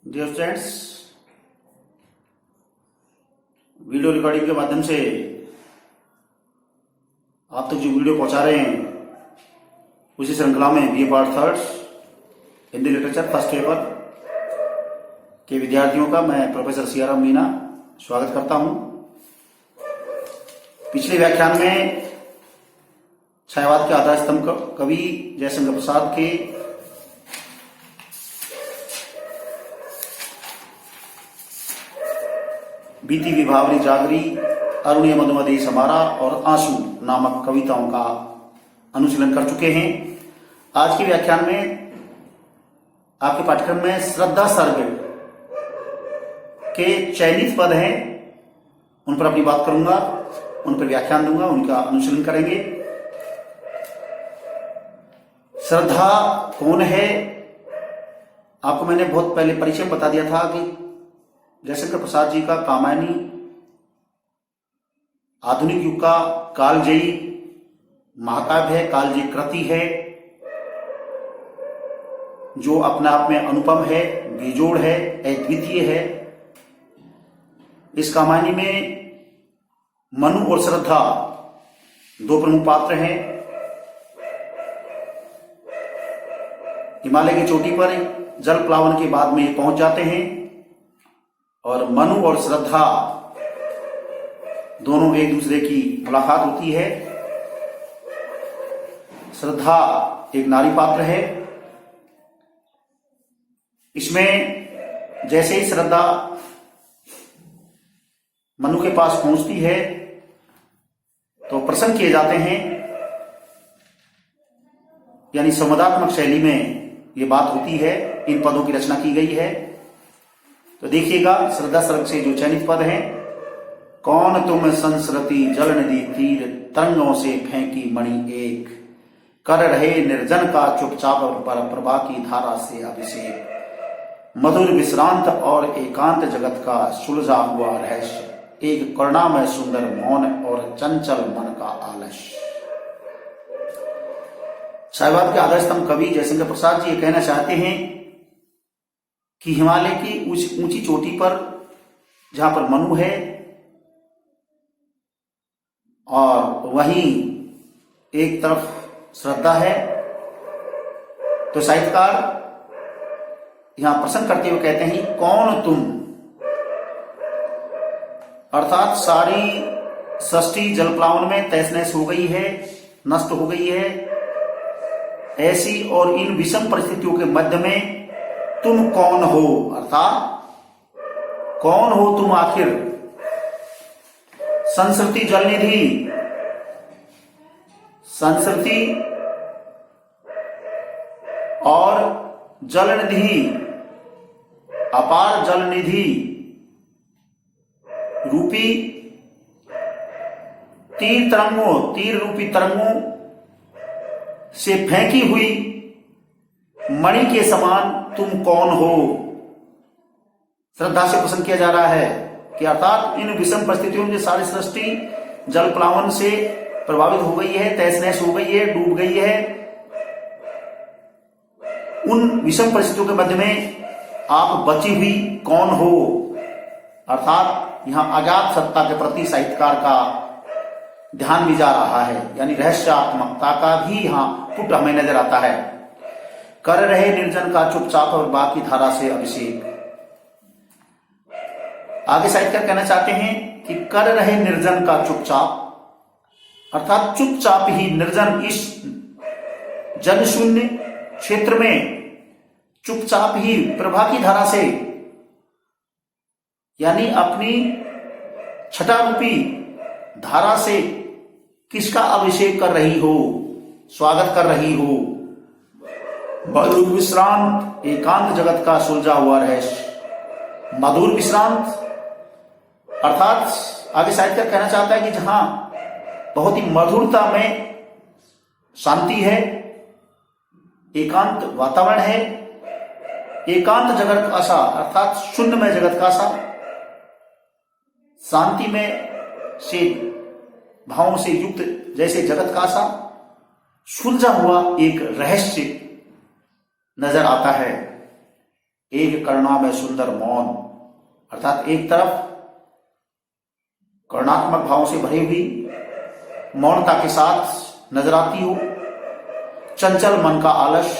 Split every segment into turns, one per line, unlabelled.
Dear friends, video recording के माध्यम से आप तक जो वीडियो पहुंचा रहे हैं उसी श्रृंखला में BA part thirds Hindi literature first paper के विद्यार्थियों का मैं प्रोफेसर सियाराम मीना स्वागत करता हूं। पिछले व्याख्यान में छायावाद के आधार स्तंभ कवि जयशंकर प्रसाद के बीती विभावरी जागरी, अरुणीय मधुमती समारा और आंसू नामक कविताओं का अनुशीलन कर चुके हैं। आज के व्याख्यान में आपके पाठ्यक्रम में श्रद्धा सर्ग के चयनित पद हैं, उन पर अपनी बात करूंगा, उन पर व्याख्यान दूंगा, उनका अनुशीलन करेंगे। श्रद्धा कौन है? आपको मैंने बहुत पहले परिचय बता दिया था कि जयशंकर प्रसाद जी का कामायनी आधुनिक युग का कालजयी महाकाव्य है, कालजयी कृति है, जो अपने आप में अनुपम है, बेजोड़ है, अद्वितीय है। इस कामायनी में मनु और श्रद्धा दो प्रमुख पात्र हैं। हिमालय की चोटी पर जल प्लावन के बाद में पहुंच जाते हैं और मनु और श्रद्धा दोनों एक दूसरे की मुलाकात होती है। श्रद्धा एक नारी पात्र है। इसमें जैसे ही श्रद्धा मनु के पास पहुंचती है तो प्रसन्न किए जाते हैं, यानी संवादात्मक शैली में ये बात होती है। इन पदों की रचना की गई है। तो देखिएगा, श्रद्धा सर्ग से जो चयनित पद हैं। कौन तुम संस्रति जल नदी तीर, तरंगों से फेंकी मणि एक, कर रहे निर्जन का चुपचाप पर प्रभा की धारा से अभिषेक, मधुर विश्रांत और एकांत जगत का सुलझा हुआ रहस्य, एक करुणामय सुंदर मौन और चंचल मन का आलस्य। छायावाद के आधार स्तंभ कवि जयशंकर प्रसाद जी ये कहना चाहते हैं कि हिमालय की ऊंची चोटी पर जहां पर मनु है और वहीं एक तरफ श्रद्धा है, तो साहित्यकार यहां प्रश्न करते हुए कहते हैं कौन तुम, अर्थात सारी सृष्टि जलप्लावन में तहस नहस हो गई है, नष्ट हो गई है। ऐसी और इन विषम परिस्थितियों के मध्य में तुम कौन हो, अर्थात कौन हो तुम आखिर? संस्कृति जलनिधि, संस्कृति और जलनिधि, अपार जलनिधि रूपी तीर रूपी तरंगों से फेंकी हुई मणि के समान तुम कौन हो? श्रद्धा से प्रश्न किया जा रहा है कि अर्थात इन विषम परिस्थितियों में सारी सृष्टि जल प्लावन से प्रभावित हो गई है, तहस नहस हो गई है, डूब गई है। उन विषम परिस्थितियों के मध्य में आप बची हुई कौन हो? अर्थात यहां अजात सत्ता के प्रति साहित्यकार का ध्यान भी जा रहा है, यानी रहस्यात्मकता का भी यहां पुट हमें नजर आता है। कर रहे निर्जन का चुपचाप और बाकी धारा से अभिषेक। आगे साहित्यकार कहना चाहते हैं कि कर रहे निर्जन का चुपचाप, अर्थात चुपचाप ही निर्जन इस जनशून्य क्षेत्र में चुपचाप ही प्रभा की धारा से, यानी अपनी छटा रूपी धारा से किसका अभिषेक कर रही हो, स्वागत कर रही हो? मधुर विश्रांत एकांत जगत का सुलझा हुआ रहस्य। मधुर विश्रांत अर्थात आगे साहित्यकार कहना चाहता है कि जहां बहुत ही मधुरता में शांति है, एकांत वातावरण है, एकांत जगत का सा, अर्थात शून्यमय जगत का सा, शांति में से भावों से युक्त जैसे जगत का सा सुलझा हुआ एक रहस्य नजर आता है। एक करुणा में सुंदर मौन, अर्थात एक तरफ करुणात्मक भावों से भरी हुई मौनता के साथ नजर आती हो, चंचल मन का आलस,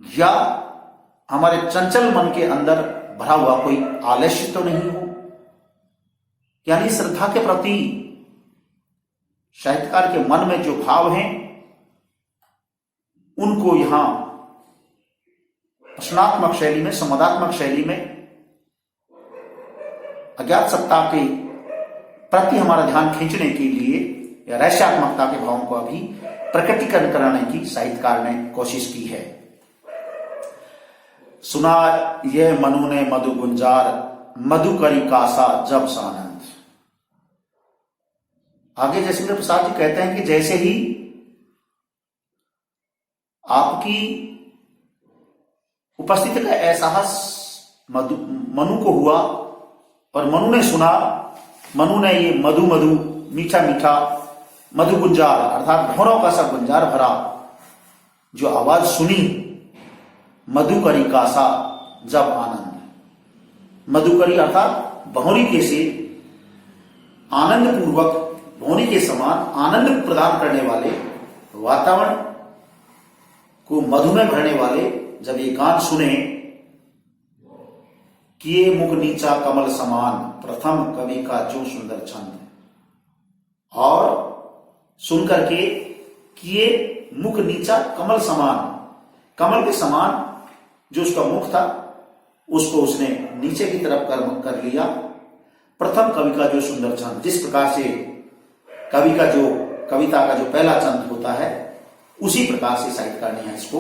या हमारे चंचल मन के अंदर भरा हुआ कोई आलस्य तो नहीं हो। यानी श्रद्धा के प्रति साहित्यकार के मन में जो भाव हैं उनको यहां प्रश्नात्मक शैली में, संवादात्मक शैली में अज्ञात सत्ता के प्रति हमारा ध्यान खींचने के लिए या रहस्यात्मकता के भावों को अभी प्रकटीकरण कराने की साहित्यकार ने कोशिश की है। सुना ये मनु ने मधु गुंजार, मधु करी कासा जब सानंद। आगे जयसिंह प्रसाद जी कहते हैं कि जैसे ही आपकी उपस्थिति का एहसास मनु को हुआ और मनु ने सुना, मनु ने ये मधु मधु मीठा मीठा मधु गुंजार अर्थात भौरों का सा गुंजार भरा जो आवाज सुनी, मधुकरी कासा जब आनंद, मधुकरी अर्थात भौरी के से आनंद पूर्वक, भौरी के समान आनंद प्रदान करने वाले, वातावरण को मधु में भरने वाले जब ये गान सुने, किए मुख नीचा कमल समान, प्रथम कवि का जो सुंदर छंद, और सुनकर के किए मुख नीचा कमल समान, कमल के समान जो उसका मुख था उसको उसने नीचे की तरफ कर लिया। प्रथम कवि का जो सुंदर छंद, जिस प्रकार से कवि का जो कविता का जो पहला छंद होता है उसी प्रकार से साहित्यकार ने इसको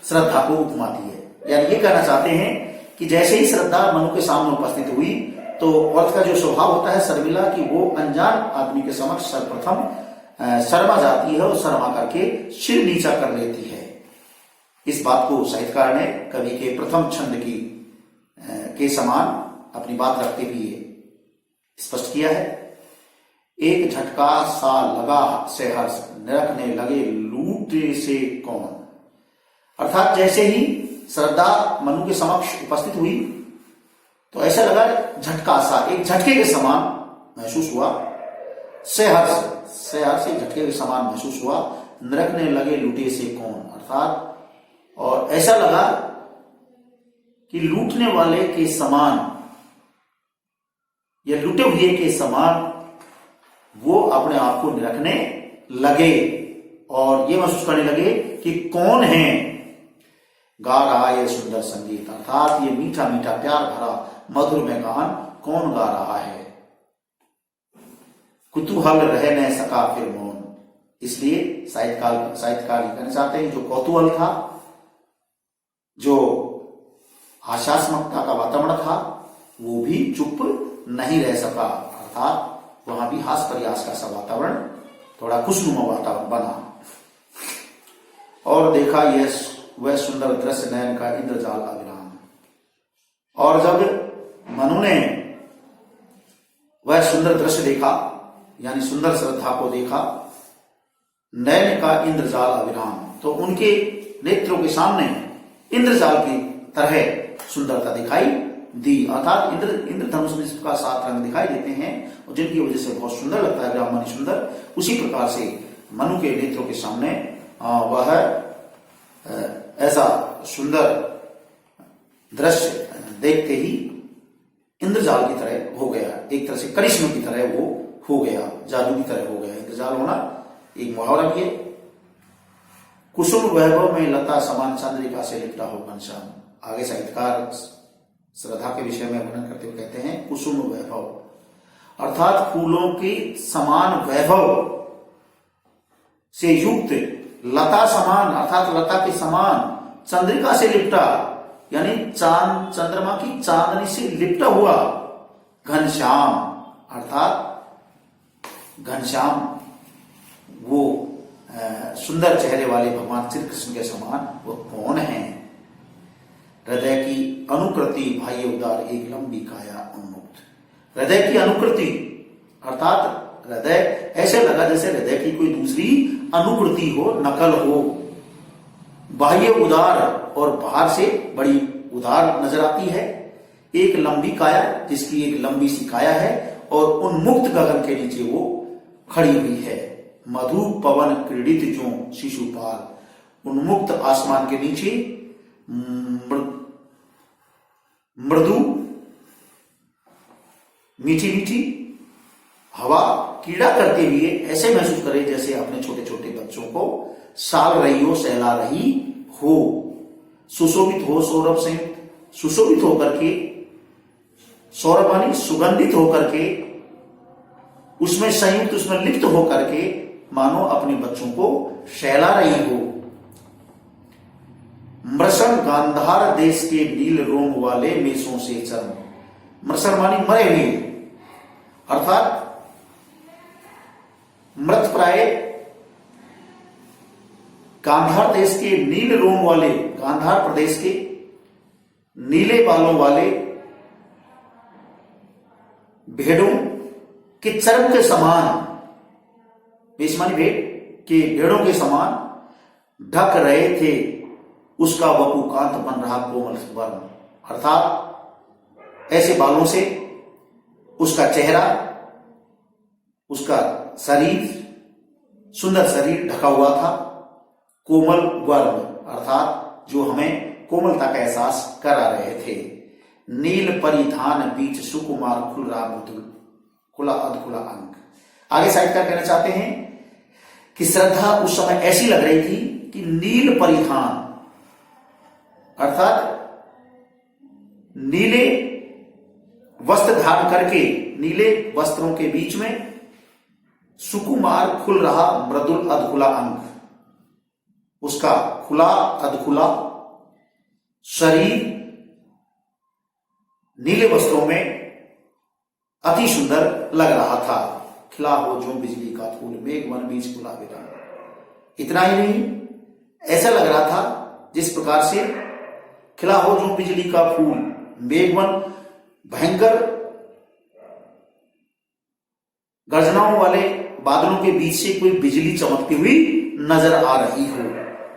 श्रद्धा को उपमा दी है। यानी ये कहना चाहते हैं कि जैसे ही श्रद्धा मनु के सामने उपस्थित हुई तो औरत का जो स्वभाव होता है शर्मिला की, वो अनजान आदमी के समक्ष सर्वप्रथम शर्मा जाती है और शर्मा करके सिर नीचा कर लेती है। इस बात को साहित्यकार ने कवि के प्रथम छंद की के समान अपनी बात रखते हुए स्पष्ट किया है। एक झटका सा लगा से हर्ष, निरखने लगे लूटे से कौन। अर्थात जैसे ही श्रद्धा मनु के समक्ष उपस्थित हुई तो ऐसा लगा झटका सा, एक झटके के समान महसूस हुआ। से हर्ष एक झटके के समान महसूस हुआ। निरखने लगे लूटे से कौन, अर्थात और ऐसा लगा कि लूटने वाले के समान या लूटे हुए के समान वो अपने आप को निरखने लगे और ये महसूस करने लगे कि कौन है गा रहा ये सुंदर संगीत, अर्थात ये मीठा मीठा प्यार भरा मधुर में गान कौन गा रहा है। कुतूहल रह न सका फिर मौन, इसलिए साहित्यकार ये कहना चाहते हैं जो कौतूहल था, जो हास्यात्मकता का वातावरण था, वो भी चुप नहीं रह सका, अर्थात वहां भी हास प्रयास का सा वातावरण, थोड़ा खुशनुमा वातावरण बना। और देखा यह वह सुंदर दृश्य नयन का इंद्रजाल अविराम। और जब मनु ने वह सुंदर दृश्य देखा, यानी सुंदर श्रद्धा को देखा, नयन का इंद्रजाल अविराम, तो उनके नेत्रों के सामने इंद्रजाल की तरह सुंदरता दिखाई दी, अर्थात इंद्रधनुष में इसका 7 रंग दिखाई देते हैं और जिनकी वजह से बहुत सुंदर लगता है ब्राह्मणी सुंदर। उसी प्रकार से मनु के नेत्रों के सामने वह ऐसा सुंदर दृश्य देखते ही इंद्रजाल की तरह हो गया, एक तरह से करिश्मा की तरह वो हो गया, जादू की तरह हो गया। इंद्रजाल होना एक मुहावरा भी है। कुसुम वैभव में लता समान चंद्रिका से लिपटा हो घनश्याम। आगे साहित्यकार श्रद्धा के विषय में वर्णन करते हुए कहते हैं कुसुम वैभव, अर्थात फूलों के समान वैभव से युक्त, लता समान अर्थात लता के समान, चंद्रिका से लिपटा यानी चांद चंद्रमा की चांदनी से लिपटा हुआ, घनश्याम अर्थात घनश्याम वो सुंदर चेहरे वाले भगवान श्री कृष्ण के समान वो कौन है। हृदय की अनुकृति भाई उदार एक लंबी काया उन्मुक्त। हृदय की अनुकृति अर्थात हृदय ऐसे लगा जैसे हृदय की कोई दूसरी अनुकृति हो, नकल हो। बाह्य उदार और बाहर से बड़ी उधार नजर आती है। एक लंबी काया, जिसकी एक लंबी सी काया है और उन्मुक्त गगन के नीचे वो खड़ी हुई है। मधु पवन क्रीडित जो शिशुपाल, उन्मुक्त आसमान के नीचे मृदु मीठी मीठी हवा क्रीड़ा करते हुए ऐसे महसूस करे जैसे अपने छोटे छोटे बच्चों को साल रही हो, सहला रही हो। सुशोभित हो सौरभ से, सुशोभित होकर के, सौरभ मानी सुगंधित होकर के, उसमें संयुक्त, उसमें लिप्त होकर के मानो अपने बच्चों को सहला रही हो। मृषण गांधार देश के नील रोम वाले मेषों से चर्म, मृषण मानी मरे हुए, अर्थात मृत प्राय गांधार देश के नील रोम वाले, गांधार प्रदेश के नीले बालों वाले भेड़ों के चर्म के समान, बेशमानी भेड़ के भेड़ों के समान ढक रहे थे उसका वपुकांत बन रहा कोमल वर्ण, अर्थात ऐसे बालों से उसका चेहरा, उसका शरीर, सुंदर शरीर ढका हुआ था। कोमल वर्ण अर्थात जो हमें कोमलता का एहसास करा रहे थे। नील परिधान बीच सुकुमार खुल रहा मृदुल खुला अधखुला अंग। आगे साहित्यकार कहना चाहते हैं कि श्रद्धा उस समय ऐसी लग रही थी कि नील परिधान अर्थात नीले वस्त्र धारण करके, नीले वस्त्रों के बीच में सुकुमार खुल रहा मृदुल अधखुला अंग, उसका खुला अधखुला शरीर नीले वस्त्रों में अति सुंदर लग रहा था। खिला हो जो बिजली का फूल मेघ मन बीच गुलाबी रंग। इतना ही नहीं, ऐसा लग रहा था जिस प्रकार से खिला हो जो बिजली का फूल मेघवन, भयंकर गर्जनाओं वाले बादलों के बीच से कोई बिजली चमकती हुई नजर आ रही हो।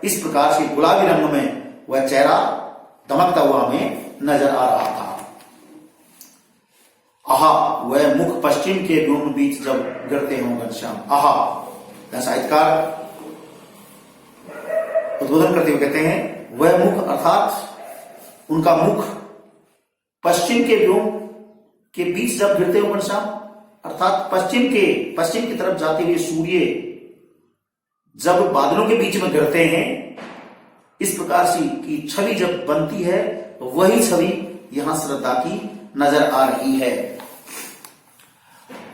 इस प्रकार से गुलाबी रंग में वह चेहरा दमकता हुआ हमें नजर आ रहा था। आहा वह मुख पश्चिम के व्योम बीच जब गिरते हों घनश्याम। आहा, साहित्यकार उद्बोधन करते हुए कहते हैं वह मुख अर्थात उनका मुख पश्चिम के व्योम के बीच जब गिरते हो घनश्याम, अर्थात पश्चिम की तरफ जाते हुए सूर्य जब बादलों के बीच में गिरते हैं, इस प्रकार की छवि जब बनती है, वही छवि यहां श्रद्धा की नजर आ रही है।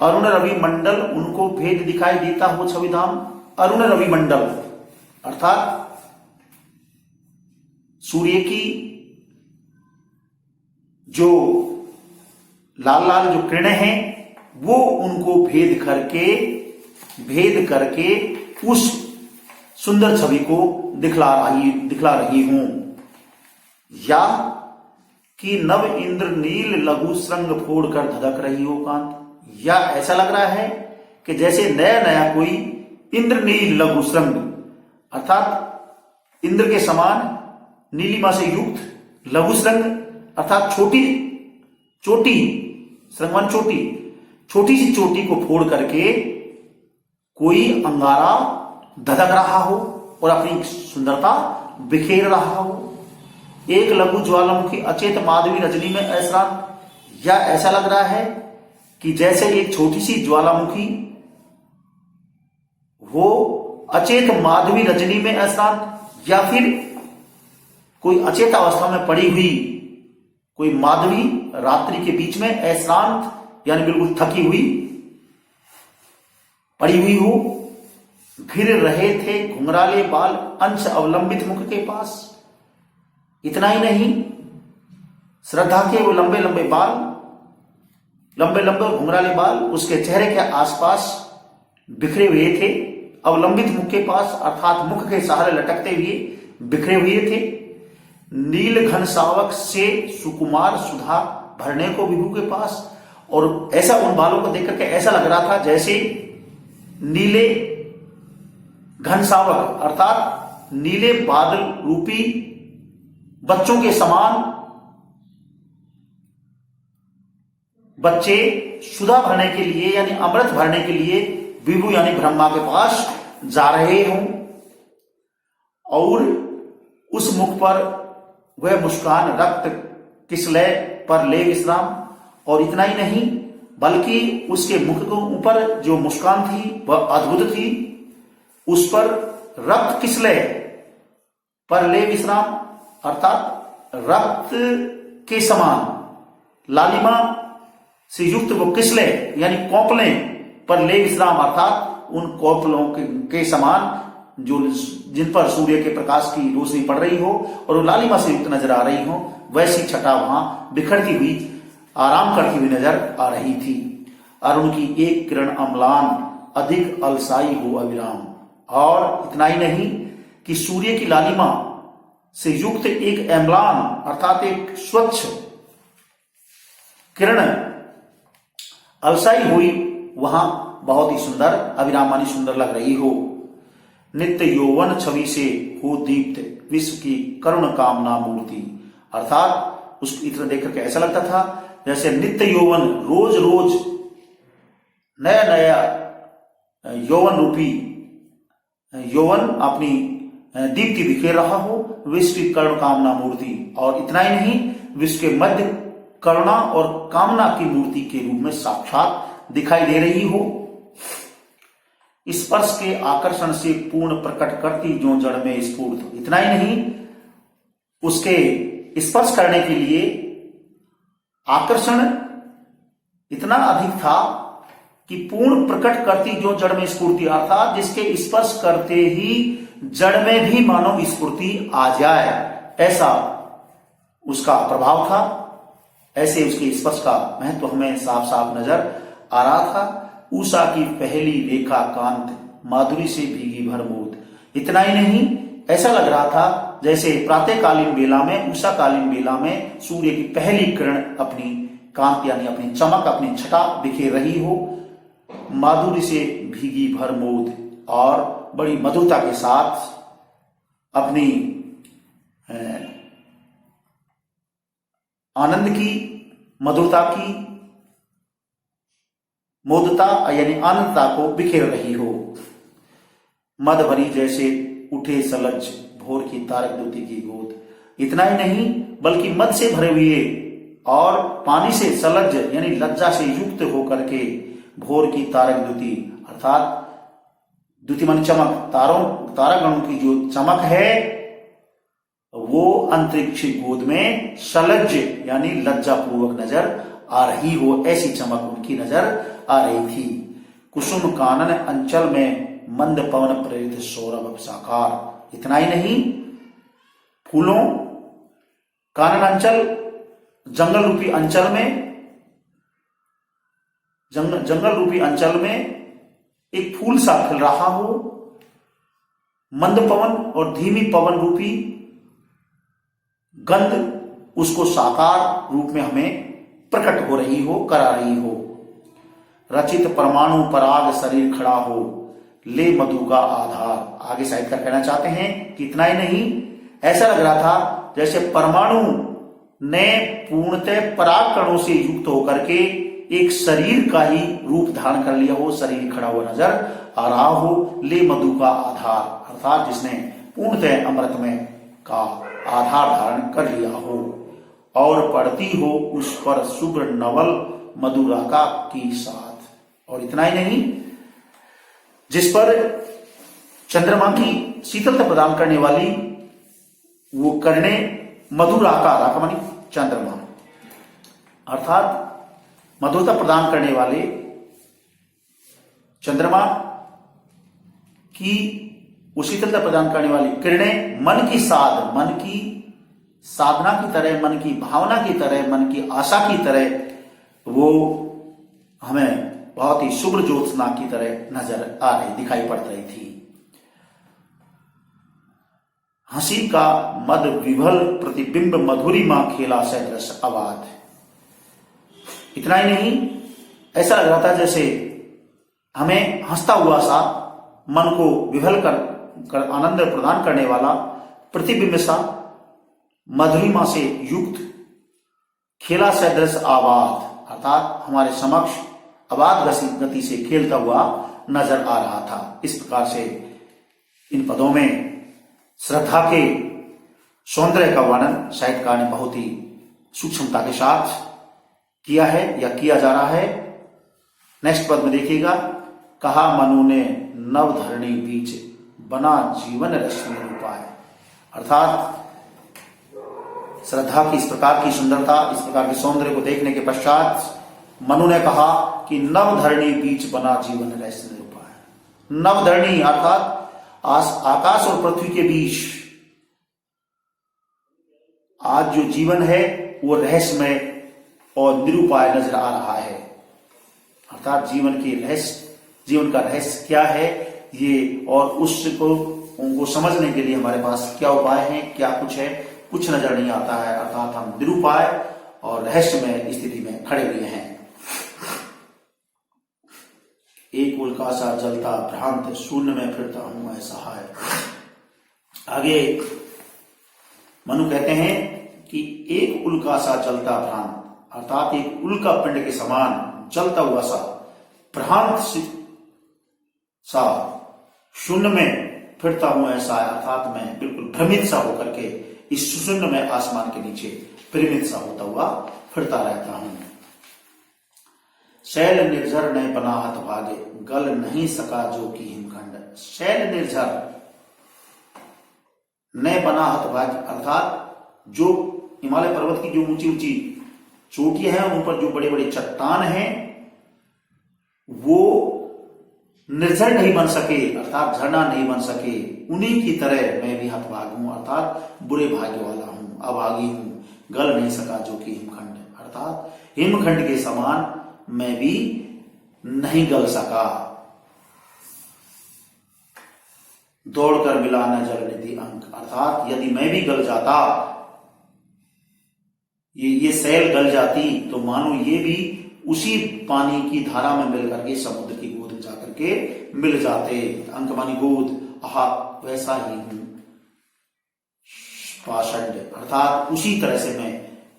अरुण रवि मंडल उनको भेद दिखाई देता हो छविधाम। अरुण रवि मंडल अर्थात सूर्य की जो लाल लाल जो किरणें हैं वो उनको भेद करके उस सुंदर छवि को दिखला रही हूं। या कि नव इंद्र नील लघु श्रृंग फोड़कर धधक रही हो कांत। या ऐसा लग रहा है कि जैसे नया नया कोई इंद्र नील लघु श्रृंग अर्थात इंद्र के समान नीलिमा से युक्त लघु श्रृंग अर्थात चोटी श्रृंगमान छोटी सी चोटी को फोड़ करके कोई अंगारा धधक रहा हो और अपनी सुंदरता बिखेर रहा हो। एक लघु ज्वालामुखी अचेत माधवी रजनी में ऐश्रांत। या ऐसा लग रहा है कि जैसे एक छोटी सी ज्वालामुखी वो अचेत माधवी रजनी में ऐश्रांत, या फिर कोई अचेत अवस्था में पड़ी हुई कोई माधवी रात्रि के बीच में ऐश्रांत यानी बिल्कुल थकी हुई पड़ी हुई हो। घिर रहे थे घुंघराले बाल अंश अवलंबित मुख के पास। इतना ही नहीं, श्रद्धा के वो लंबे लंबे और घुंघराले बाल उसके चेहरे के आसपास बिखरे हुए थे। अवलंबित मुख के पास अर्थात मुख के सहारे लटकते हुए बिखरे हुए थे। नील घन सावक से सुकुमार सुधा भरने को विभू के पास। और ऐसा उन बालों को देख करके ऐसा लग रहा था जैसे नीले घन सावक अर्थात नीले बादल रूपी बच्चों के समान बच्चे सुधा भरने के लिए यानी अमृत भरने के लिए विभु यानी ब्रह्मा के पास जा रहे हों और उस मुख पर वह मुस्कान रक्त किसलय पर ले विश्राम। और इतना ही नहीं बल्कि उसके मुख के ऊपर जो मुस्कान थी वह अद्भुत थी, उस पर रक्त किसलय पर ले विश्राम अर्थात रक्त के समान लालिमा से युक्त वो किसलय यानी कोपलें पर ले विश्राम अर्थात उन कोपलों के समान जो जिन पर सूर्य के प्रकाश की रोशनी पड़ रही हो और वो लालिमा से युक्त नजर आ रही हो, वैसी छटा वहां बिखरती हुई आराम करती हुई नजर आ रही थी। और उनकी एक किरण अम्लान अधिक अलसाई हो अविराम। और इतना ही नहीं कि सूर्य की लालिमा से युक्त एक अम्लान अर्थात एक स्वच्छ किरण अलसाई हुई वहां बहुत ही सुंदर अविराम मानी सुंदर लग रही हो। नित्य यौवन छवि से हो दीप्त विश्व की करुण कामना मूर्ति अर्थात उस इतना देख करके ऐसा लगता था जैसे नित्य यौवन रोज रोज नया नया यौवन रूपी यौवन अपनी दीप्ति बिखेर रहा हो, विश्व की करुण कामना मूर्ति। और इतना ही नहीं विश्व के मध्य करुणा और कामना की मूर्ति के रूप में साक्षात दिखाई दे रही हो। स्पर्श के आकर्षण से पूर्ण प्रकट करती जो जड़ में स्फूर्त। इतना ही नहीं उसके स्पर्श करने के लिए आकर्षण इतना अधिक था कि पूर्ण प्रकट करती जो जड़ में स्फूर्ति अर्थात जिसके स्पर्श करते ही जड़ में भी मानव स्फूर्ति आ जाए, ऐसा उसका प्रभाव था। ऐसे उसके स्पर्श का महत्व हमें साफ साफ नजर आ रहा था। उषा की पहली रेखा कांत माधुरी से भीगी भरमूत। इतना ही नहीं ऐसा लग रहा था जैसे प्रातःकालीन बेला में उषा कालीन बेला में सूर्य की पहली किरण अपनी कांत यानी अपनी चमक अपनी छटा बिखेर रही हो, माधुरी से भीगी भरमूत और बड़ी मधुरता के साथ अपनी आनंद की मधुरता की मोदता यानी आनंदता को बिखेर रही हो। मद भरी जैसे उठे सलज भोर की तारक द्युति की गोद। इतना ही नहीं बल्कि मद से भरे हुए और पानी से सलज यानी लज्जा से युक्त होकर के भोर की तारक द्युति अर्थात द्युतिमान चमक तारागणों की जो चमक है वो अंतरिक्ष गोद में सलज यानी लज्जा पूर्वक नजर आ रही हो, ऐसी चमक उनकी नजर आ रही थी। कुसुम कानन अंचल में मंद पवन प्रेरित सौरभ साकार। इतना ही नहीं फूलों कानन अंचल जंगल रूपी अंचल में जंगल रूपी अंचल में एक फूल सा खिल रहा हो, मंद पवन और धीमी पवन रूपी गंध उसको साकार रूप में हमें प्रकट हो रही हो करा रही हो। रचित परमाणु पराग शरीर खड़ा हो ले मधु का आधार। आगे साहित्यकार कहना चाहते हैं कि इतना ही नहीं ऐसा लग रहा था जैसे परमाणु ने पूर्णतः पराग कणों से युक्त होकर के एक शरीर का ही रूप धारण कर लिया हो, शरीर खड़ा हुआ नजर आ रहा हो। ले मधु का आधार अर्थात जिसने पूर्णतः अमृत में का आधार धारण कर लिया हो और पड़ती हो उस पर शुभ्र नवल मधुराका की साथ। और इतना ही नहीं जिस पर चंद्रमा की शीतलता प्रदान करने वाली वो कर्णें मधुराका, राका मानी चंद्रमा अर्थात मधुरता प्रदान करने वाले चंद्रमा की वो शीतलता प्रदान करने वाली किरणें मन की साधना की तरह, मन की भावना की तरह, मन की आशा की तरह वो हमें बहुत ही शुभ्र ज्योत्सना की तरह नजर आ रही दिखाई पड़ रही थी। हंसी का मद विभल प्रतिबिंब मधुरिमा खेला सदृश आवाज। इतना ही नहीं ऐसा लग रहा था जैसे हमें हंसता हुआ सा मन को विभल कर आनंद प्रदान करने वाला प्रतिबिंब सा मधुरिमा से युक्त खेला सदृश आवाज अर्थात हमारे समक्ष अबाध गति से खेलता हुआ नजर आ रहा था। इस प्रकार से इन पदों में श्रद्धा के सौंदर्य का वर्णन साहित्यकार ने बहुत ही सूक्ष्मता के साथ किया है या किया जा रहा है। नेक्स्ट पद में देखिएगा, कहा मनु ने नव धरणी बीच बना जीवन रश्मि रूपाय। अर्थात श्रद्धा की इस प्रकार की सुंदरता, इस प्रकार के सौंदर्य को देखने के पश्चात मनु ने कहा कि नव धरणी बीच बना जीवन रश्मि रूपाय। नव धरणी अर्थात आकाश और पृथ्वी के बीच आज जो जीवन है वो रहस्यमय और निरूपाय नजर आ रहा है। अर्थात जीवन का रहस्य क्या है ये, और उसको उनको समझने के लिए हमारे पास क्या उपाय है, क्या कुछ है, कुछ नजर नहीं आता है। अर्थात हम निरूपाय और रहस्यमय स्थिति में खड़े हुए हैं। एक उल्का सा जलता भ्रांत शून्य में फिरता हूं ऐसा है। आगे मनु कहते हैं कि एक उल्का सा जलता भ्रांत, अर्थात एक उल्का पिंड के समान जलता हुआ सा भ्रांत सा शून्य में फिरता हूं ऐसा है। अर्थात मैं बिल्कुल भ्रमित सा होकर के इस शून्य में आसमान के नीचे भ्रमित सा होता हुआ फिरता रहता हूं। शैल निर्झर ने बना हतभागे, गल नहीं सका जो की हिमखंड। शैल निर्झर ने बना हतभागे, अर्थात जो हिमालय पर्वत की जो ऊंची ऊंची चोटियां हैं उन पर जो बड़े बड़े चट्टान हैं वो निर्झर नहीं बन सके, अर्थात झरना नहीं बन सके। उन्हीं की तरह मैं भी हतभाग हूं, अर्थात बुरे भाग्य वाला हूं, अभागी हूं। गल नहीं सका जो कि हिमखंड, अर्थात हिमखंड के समान मैं भी नहीं गल सका। दौड़कर मिला न जल निधि अंक, अर्थात यदि मैं भी गल जाता, ये सैल गल जाती तो मानो ये भी उसी पानी की धारा में मिल करके समुद्र की गोद में जाकर के मिल जाते। अंक मानी गोद, आहा वैसा ही हूं पाषाण, अर्थात उसी तरह से मैं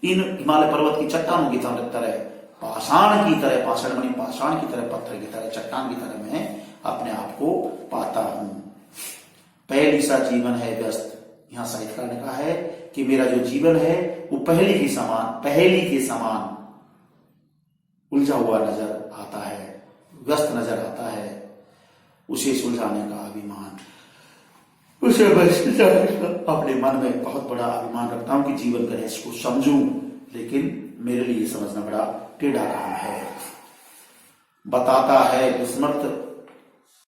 इन हिमालय पर्वत की चट्टानों की तरह पाषाण की तरह, पाषाण मानी पाषाण की तरह, पत्थर की तरह, चट्टान की तरह मैं अपने आप को पाता हूं। पहली सा जीवन है व्यस्त, यहां साहित्यकार ने कहा है कि मेरा जो जीवन है वो पहली के समान उलझा हुआ नजर आता है, व्यस्त नजर आता है। उसे सुलझाने का अभिमान, उसे अपने मन में बहुत बड़ा अभिमान रखता हूं कि जीवन का रहस्य को समझूं, लेकिन मेरे लिए समझना बड़ा टेढ़ा काम है। बताता है विस्मृत,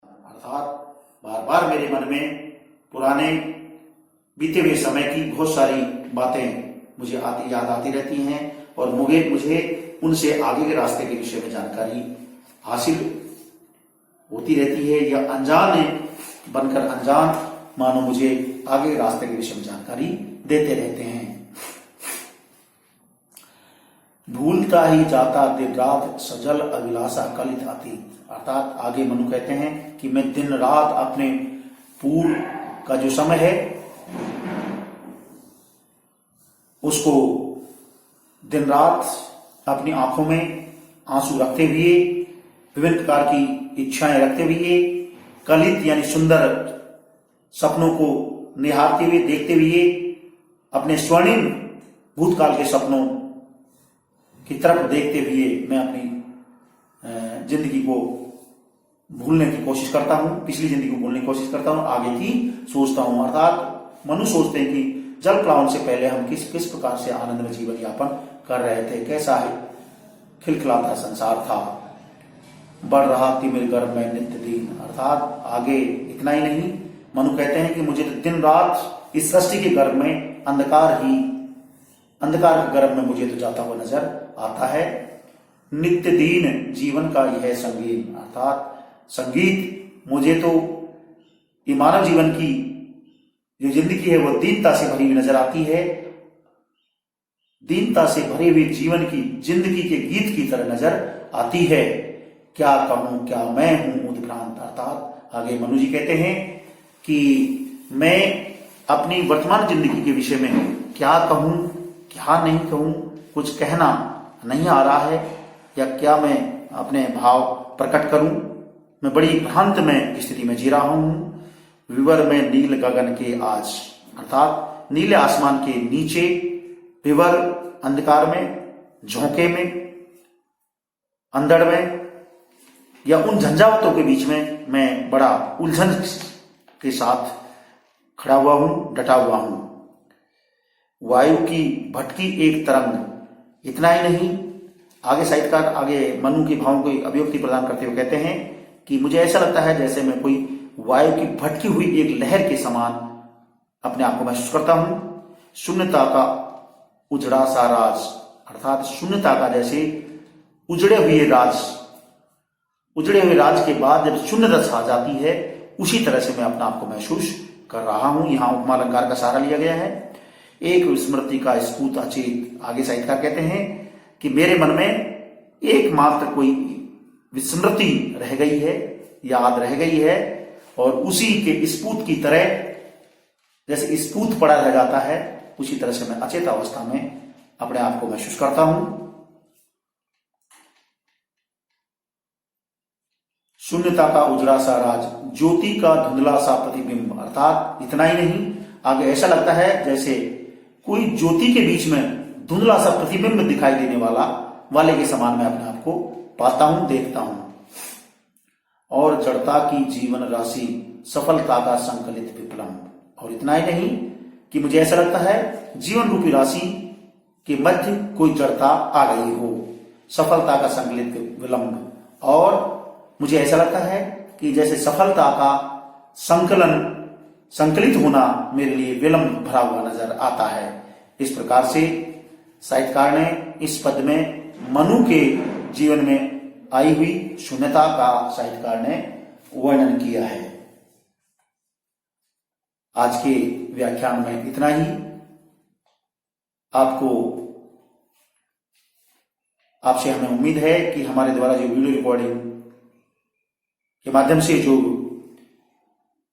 अर्थात बार बार मेरे मन में पुराने बीते हुए समय की बहुत सारी बातें मुझे याद आती रहती हैं और मुझे उनसे आगे के रास्ते के विषय में जानकारी हासिल होती रहती है, या अनजान बनकर अनजान मानो मुझे आगे के रास्ते के विषय में जानकारी देते रहते हैं। भूलता ही जाता दिन रात सजल अभिलाषा कलित अतीत, अर्थात आगे मनु कहते हैं कि मैं दिन रात अपने पूर्व का जो समय है उसको दिन रात अपनी आंखों में आंसू रखते हुए, विभिन्न प्रकार की इच्छाएं रखते हुए, कलित यानी सुंदर सपनों को निहारते हुए, देखते हुए, अपने स्वर्णिम भूतकाल के सपनों की तरफ देखते हुए मैं अपनी जिंदगी को भूलने की कोशिश करता हूं, पिछली जिंदगी को भूलने की कोशिश करता हूं, आगे की सोचता हूं। अर्थात मनु सोचते हैं कि जल प्लावन से पहले हम किस प्रकार से आनंद में जीवन यापन कर रहे थे, कैसा है खिलखिलाता संसार था, बढ़ रहा तिमिर गर्भ में नित्य दिन। अर्थात आगे इतना ही नहीं, मनु कहते हैं कि मुझे तो दिन रात इस सृष्टि के गर्भ में अंधकार के गर्भ में मुझे तो जाता हुआ नजर आता है। नित्य दीन जीवन का यह संगीत, अर्थात संगीत मुझे तो ये मानव जीवन की जो जिंदगी है वो दीनता से भरी हुई नजर आती है, दीनता से भरे हुए जीवन की जिंदगी के गीत की तरह नजर आती है। क्या कहूं क्या मैं हूं उद्भ्रांत, अर्थात आगे मनु जी कहते हैं कि मैं अपनी वर्तमान जिंदगी के विषय में क्या कहूं क्या नहीं कहूं, कुछ कहना नहीं आ रहा है। या क्या मैं अपने भाव प्रकट करूं? मैं बड़ी भ्रांत में स्थिति में जी रहा हूं। विवर में नील गगन के आज, अर्थात नीले आसमान के नीचे, विवर अंधकार में, झोंके में, अंधड़ में, या उन झंझावतों के बीच में मैं बड़ा उलझन के साथ खड़ा हुआ हूं, डटा हुआ हूं। वायु की भटकी एक तरंग, इतना ही नहीं, आगे साहित्यकार आगे मनु के भावों को अभिव्यक्ति प्रदान करते हुए कहते हैं कि मुझे ऐसा लगता है जैसे मैं कोई वायु की भटकी हुई एक लहर के समान अपने आप को महसूस करता हूं। शून्यता का उजड़ा सा राज, अर्थात शून्यता का जैसे उजड़े हुए राज के बाद जब शून्यता छा जाती है, उसी तरह से मैं अपने आप को महसूस कर रहा हूं। यहां उपमा अलंकार का सहारा लिया गया है। एक विस्मृति का स्फूर्त अचेत, आगे साहित्यकार कहते हैं कि मेरे मन में एकमात्र कोई विस्मृति रह गई है, याद रह गई है, और उसी के स्फूर्त की तरह, जैसे स्फूर्त पड़ा रह जाता है, उसी तरह से मैं अचेत अवस्था में अपने आप को महसूस करता हूं। शून्यता का उजड़ा सा राज, ज्योति का धुंधला सा प्रतिबिंब, अर्थात इतना ही नहीं, आगे ऐसा लगता है जैसे कोई ज्योति के बीच में धुंधला सा प्रतिबिंब दिखाई देने वाले के समान मैं अपने आप को पाता हूं, देखता हूं। और जड़ता की जीवन राशि, सफलता का संकलित विप्लव, और इतना ही नहीं कि मुझे ऐसा लगता है जीवन रूपी राशि के मध्य कोई जड़ता आ गई हो, सफलता का संकलित विलंब, और मुझे ऐसा लगता है कि जैसे सफलता का संकलित होना मेरे लिए विलंब भरा हुआ नजर आता है। इस प्रकार से साहित्यकार ने इस पद में मनु के जीवन में आई हुई शून्यता का साहित्यकार ने वर्णन किया है। आज के व्याख्यान में इतना ही। आपसे हमें उम्मीद है कि हमारे द्वारा जो वीडियो रिकॉर्डिंग के माध्यम से जो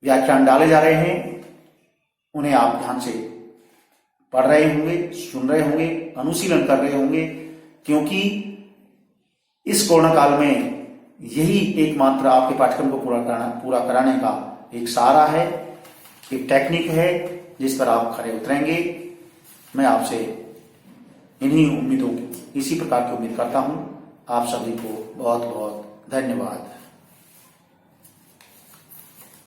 व्याख्यान डाले जा रहे हैं, उन्हें आप ध्यान से पढ़ रहे होंगे, सुन रहे होंगे, अनुशीलन कर रहे होंगे, क्योंकि इस कोरोना काल में यही एकमात्र आपके पाठ्यक्रम को पूरा कराने का एक सहारा है, एक टेक्निक है जिस पर आप खरे उतरेंगे। मैं आपसे इसी प्रकार की उम्मीद करता हूं। आप सभी को बहुत बहुत धन्यवाद।